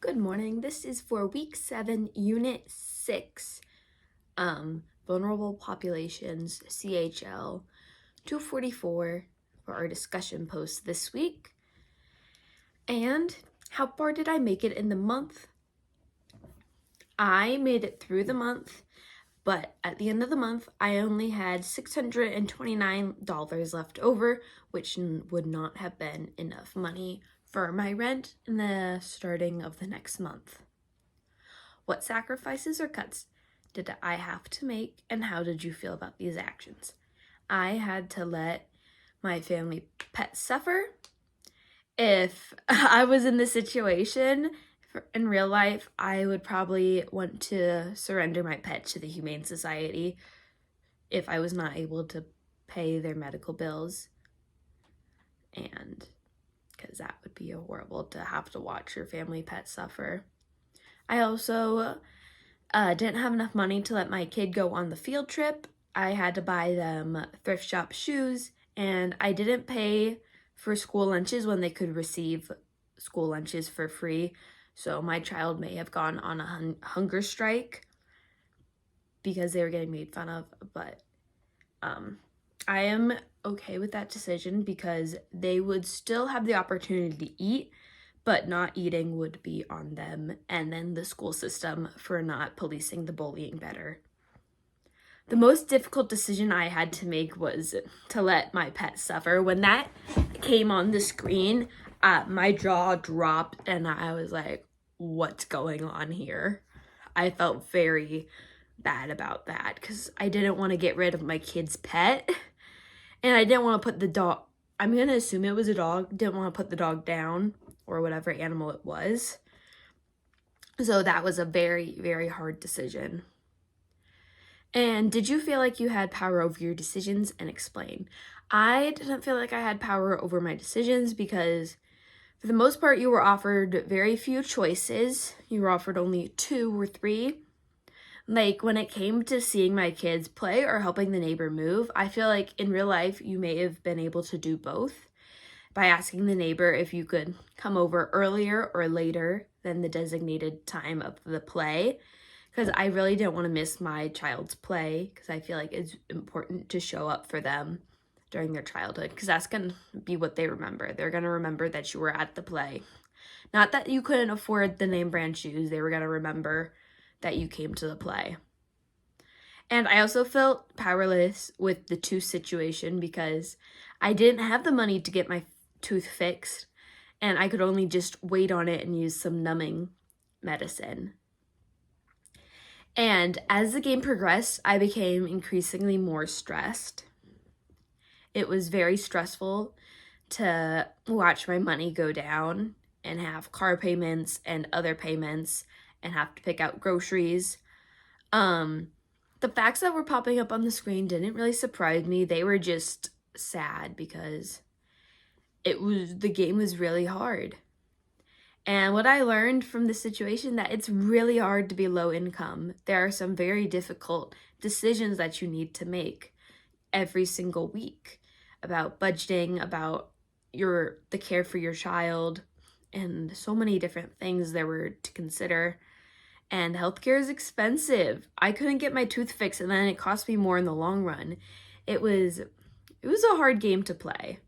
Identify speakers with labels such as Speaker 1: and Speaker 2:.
Speaker 1: Good morning. This is for week 7, unit 6, vulnerable populations, CHL 244 for our discussion post this week. And how far did I make it in the month? I made it through the month, but at the end of the month, I only had $629 left over, which would not have been enough money for my rent in the starting of the next month. What sacrifices or cuts did I have to make, and how did you feel about these actions? I had to let my family pet suffer. If I was in this situation in real life, I would probably want to surrender my pet to the Humane Society if I was not able to pay their medical bills. And because that would be horrible to have to watch your family pet suffer. I also didn't have enough money to let my kid go on the field trip. I had to buy them thrift shop shoes, and I didn't pay for school lunches when they could receive school lunches for free. So my child may have gone on a hunger strike because they were getting made fun of, but I am okay with that decision because they would still have the opportunity to eat, but not eating would be on them, and then the school system for not policing the bullying better. The most difficult decision I had to make was to let my pet suffer. When that came on the screen, my jaw dropped and I was like, what's going on here? I felt very bad about that because I didn't want to get rid of my kid's pet, and I didn't want to put the dog, I'm going to assume it was a dog, didn't want to put the dog down or whatever animal it was. So that was a very, very hard decision. And did you feel like you had power over your decisions? And explain. I didn't feel like I had power over my decisions because for the most part, you were offered very few choices. You were offered only 2 or 3. Like when it came to seeing my kids play or helping the neighbor move, I feel like in real life, you may have been able to do both by asking the neighbor if you could come over earlier or later than the designated time of the play, because I really didn't want to miss my child's play because I feel like it's important to show up for them during their childhood because that's going to be what they remember. They're going to remember that you were at the play. Not that you couldn't afford the name brand shoes. They were going to remember that you came to the play. And I also felt powerless with the tooth situation because I didn't have the money to get my tooth fixed, and I could only just wait on it and use some numbing medicine. And as the game progressed, I became increasingly more stressed. It was very stressful to watch my money go down and have car payments and other payments and have to pick out groceries. The facts that were popping up on the screen didn't really surprise me. They were just sad because the game was really hard. And what I learned from this situation, that it's really hard to be low income. There are some very difficult decisions that you need to make every single week about budgeting, about the care for your child, and so many different things there were to consider. And healthcare is expensive. I couldn't get my tooth fixed, and then it cost me more in the long run. It was a hard game to play.